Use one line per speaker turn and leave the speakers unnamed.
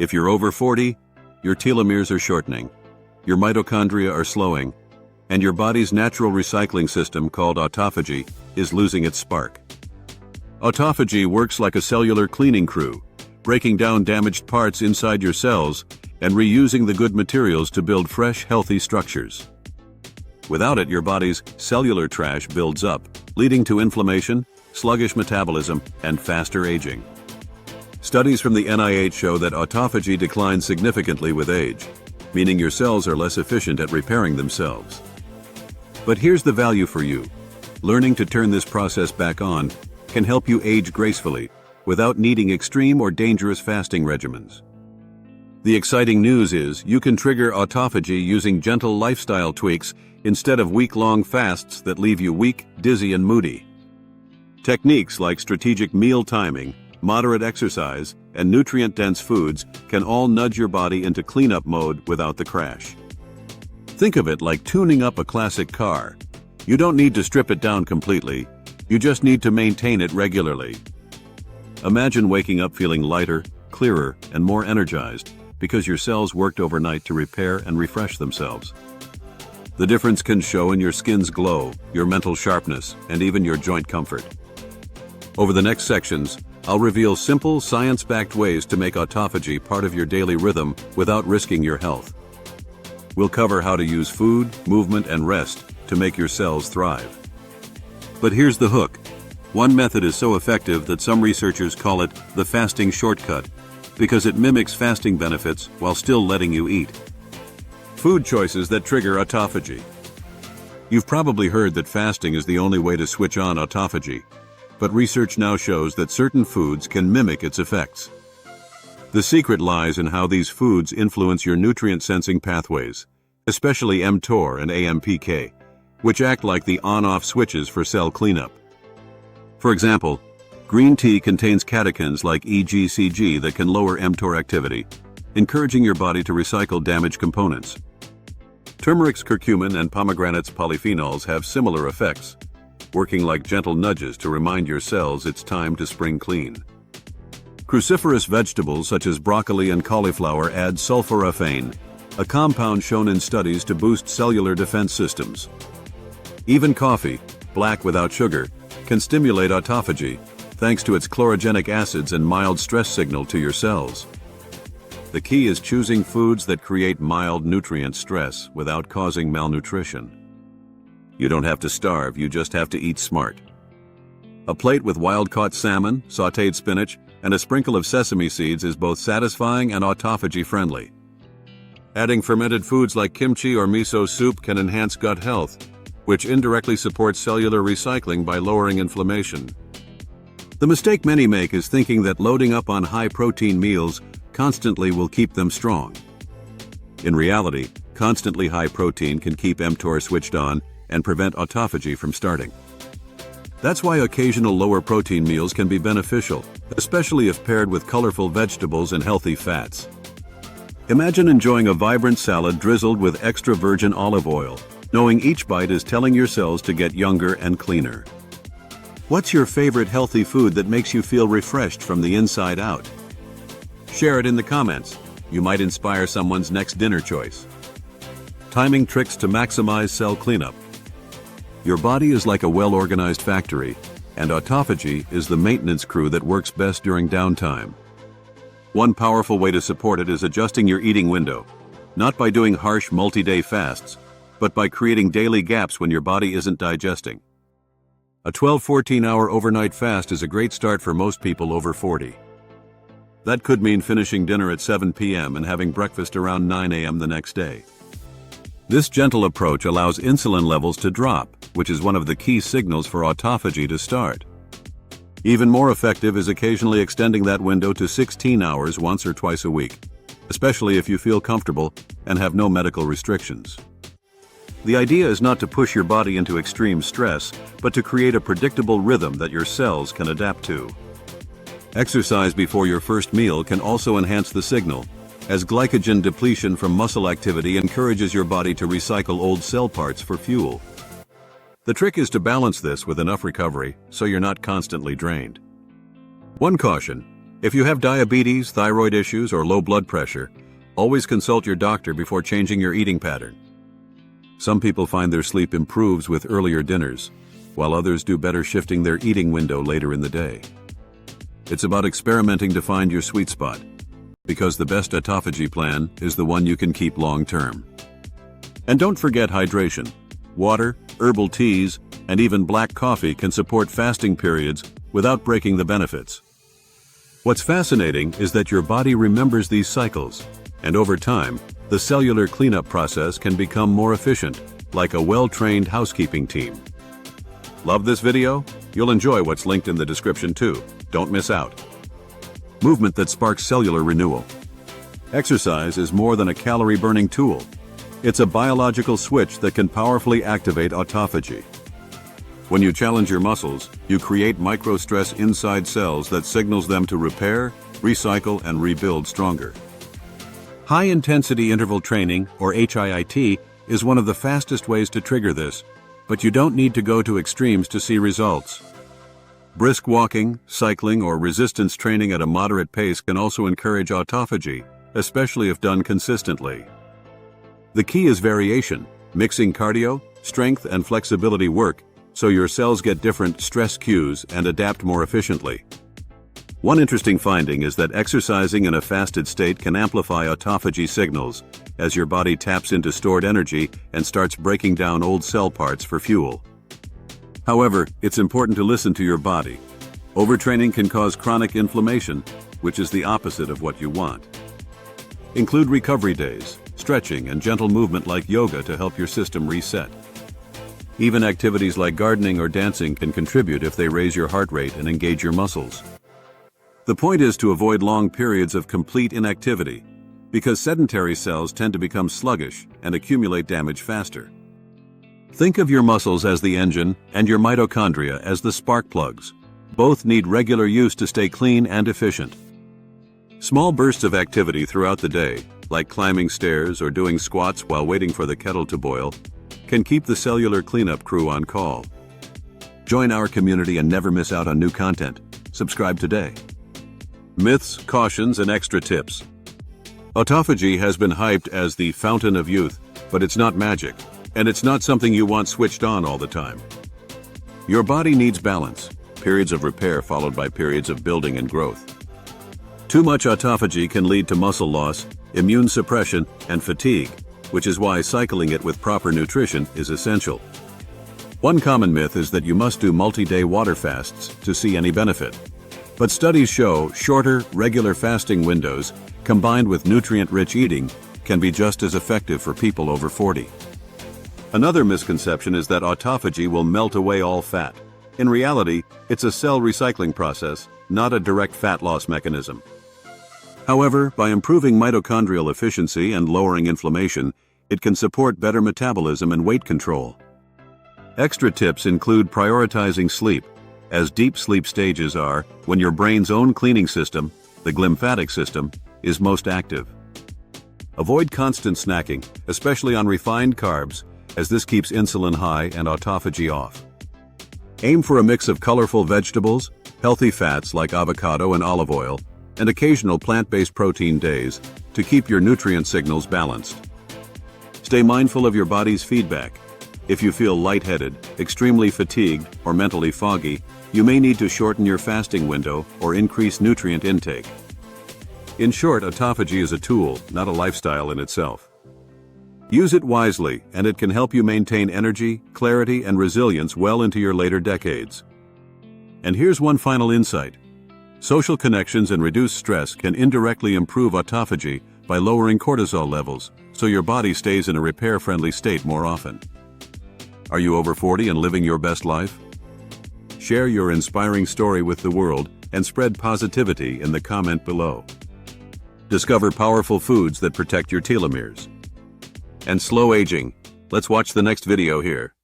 If you're over 40, your telomeres are shortening, your mitochondria are slowing, and your body's natural recycling system called autophagy is losing its spark. Autophagy works like a cellular cleaning crew, breaking down damaged parts inside your cells and reusing the good materials to build fresh, healthy structures. Without it, your body's cellular trash builds up, leading to inflammation, sluggish metabolism, and faster aging. Studies from the NIH show that autophagy declines significantly with age, meaning your cells are less efficient at repairing themselves. But here's the value for you. Learning to turn this process back on can help you age gracefully without needing extreme or dangerous fasting regimens. The exciting news is you can trigger autophagy using gentle lifestyle tweaks instead of week-long fasts that leave you weak, dizzy, and moody. Techniques like strategic meal timing, moderate exercise, and nutrient-dense foods can all nudge your body into cleanup mode without the crash. Think of it like tuning up a classic car. You don't need to strip it down completely, you just need to maintain it regularly. Imagine waking up feeling lighter, clearer, and more energized because your cells worked overnight to repair and refresh themselves. The difference can show in your skin's glow, your mental sharpness, and even your joint comfort. Over the next sections, I'll reveal simple, science-backed ways to make autophagy part of your daily rhythm without risking your health. We'll cover how to use food, movement, and rest to make your cells thrive. But here's the hook. One method is so effective that some researchers call it the fasting shortcut, because it mimics fasting benefits while still letting you eat. Food choices that trigger autophagy. You've probably heard that fasting is the only way to switch on autophagy, but research now shows that certain foods can mimic its effects. The secret lies in how these foods influence your nutrient-sensing pathways, especially mTOR and AMPK, which act like the on-off switches for cell cleanup. For example, green tea contains catechins like EGCG that can lower mTOR activity, encouraging your body to recycle damaged components. Turmeric's curcumin and pomegranate's polyphenols have similar effects, working like gentle nudges to remind your cells it's time to spring clean. Cruciferous vegetables such as broccoli and cauliflower add sulforaphane, a compound shown in studies to boost cellular defense systems. Even coffee, black without sugar, can stimulate autophagy thanks to its chlorogenic acids and mild stress signal to your cells. The key is choosing foods that create mild nutrient stress without causing malnutrition. You don't have to starve, you just have to eat smart. A plate with wild-caught salmon, sautéed spinach, and a sprinkle of sesame seeds is both satisfying and autophagy-friendly. Adding fermented foods like kimchi or miso soup can enhance gut health, which indirectly supports cellular recycling by lowering inflammation. The mistake many make is thinking that loading up on high-protein meals constantly will keep them strong. In reality, constantly high protein can keep mTOR switched on and prevent autophagy from starting. That's why occasional lower protein meals can be beneficial, especially if paired with colorful vegetables and healthy fats. Imagine enjoying a vibrant salad drizzled with extra virgin olive oil, knowing each bite is telling your cells to get younger and cleaner. What's your favorite healthy food that makes you feel refreshed from the inside out? Share it in the comments. You might inspire someone's next dinner choice. Timing tricks to maximize cell cleanup. Your body is like a well-organized factory, and autophagy is the maintenance crew that works best during downtime. One powerful way to support it is adjusting your eating window, not by doing harsh multi-day fasts, but by creating daily gaps when your body isn't digesting. A 12-14-hour overnight fast is a great start for most people over 40. That could mean finishing dinner at 7 p.m. and having breakfast around 9 a.m. the next day. This gentle approach allows insulin levels to drop, which is one of the key signals for autophagy to start. Even more effective is occasionally extending that window to 16 hours once or twice a week, especially if you feel comfortable and have no medical restrictions. The idea is not to push your body into extreme stress, but to create a predictable rhythm that your cells can adapt to. Exercise before your first meal can also enhance the signal, as glycogen depletion from muscle activity encourages your body to recycle old cell parts for fuel. The trick is to balance this with enough recovery so you're not constantly drained. One caution: If you have diabetes, thyroid issues, or low blood pressure, always consult your doctor before changing your eating pattern. Some people find their sleep improves with earlier dinners, while others do better shifting their eating window later in the day. It's about experimenting to find your sweet spot, because the best autophagy plan is the one you can keep long-term. And don't forget hydration. Water, herbal teas, and even black coffee can support fasting periods without breaking the benefits. What's fascinating is that your body remembers these cycles, and over time, the cellular cleanup process can become more efficient, like a well-trained housekeeping team. Love this video? You'll enjoy what's linked in the description too. Don't miss out. Movement that sparks cellular renewal. Exercise is more than a calorie-burning tool. It's a biological switch that can powerfully activate autophagy. When you challenge your muscles, you create micro-stress inside cells that signals them to repair, recycle, and rebuild stronger. High-intensity interval training, or HIIT, is one of the fastest ways to trigger this, but you don't need to go to extremes to see results. Brisk walking, cycling, or resistance training at a moderate pace can also encourage autophagy, especially if done consistently. The key is variation, mixing cardio, strength, and flexibility work so your cells get different stress cues and adapt more efficiently. One interesting finding is that exercising in a fasted state can amplify autophagy signals as your body taps into stored energy and starts breaking down old cell parts for fuel. However, it's important to listen to your body. Overtraining can cause chronic inflammation, which is the opposite of what you want. Include recovery days, stretching, and gentle movement like yoga to help your system reset. Even activities like gardening or dancing can contribute if they raise your heart rate and engage your muscles. The point is to avoid long periods of complete inactivity, because sedentary cells tend to become sluggish and accumulate damage faster. Think of your muscles as the engine and your mitochondria as the spark plugs. Both need regular use to stay clean and efficient. Small bursts of activity throughout the day, like climbing stairs or doing squats while waiting for the kettle to boil, can keep the cellular cleanup crew on call. Join our community and never miss out on new content. Subscribe today. Myths, cautions, and extra tips. Autophagy has been hyped as the fountain of youth, but it's not magic, and it's not something you want switched on all the time. Your body needs balance, periods of repair followed by periods of building and growth. Too much autophagy can lead to muscle loss, immune suppression, and fatigue, which is why cycling it with proper nutrition is essential. One common myth is that you must do multi-day water fasts to see any benefit. But studies show shorter, regular fasting windows, combined with nutrient-rich eating, can be just as effective for people over 40. Another misconception is that autophagy will melt away all fat. In reality, it's a cell recycling process, not a direct fat loss mechanism. However, by improving mitochondrial efficiency and lowering inflammation, it can support better metabolism and weight control. Extra tips include prioritizing sleep, as deep sleep stages are when your brain's own cleaning system, the glymphatic system, is most active. Avoid constant snacking, especially on refined carbs, as this keeps insulin high and autophagy off. Aim for a mix of colorful vegetables, healthy fats like avocado and olive oil, and occasional plant-based protein days to keep your nutrient signals balanced. Stay mindful of your body's feedback. If you feel lightheaded, extremely fatigued, or mentally foggy, you may need to shorten your fasting window or increase nutrient intake. In short, autophagy is a tool, not a lifestyle in itself. Use it wisely, and it can help you maintain energy, clarity, and resilience well into your later decades. And here's one final insight. Social connections and reduced stress can indirectly improve autophagy by lowering cortisol levels, so your body stays in a repair-friendly state more often. Are you over 40 and living your best life? Share your inspiring story with the world and spread positivity in the comment below. Discover powerful foods that protect your telomeres. And slow aging. Let's watch the next video here.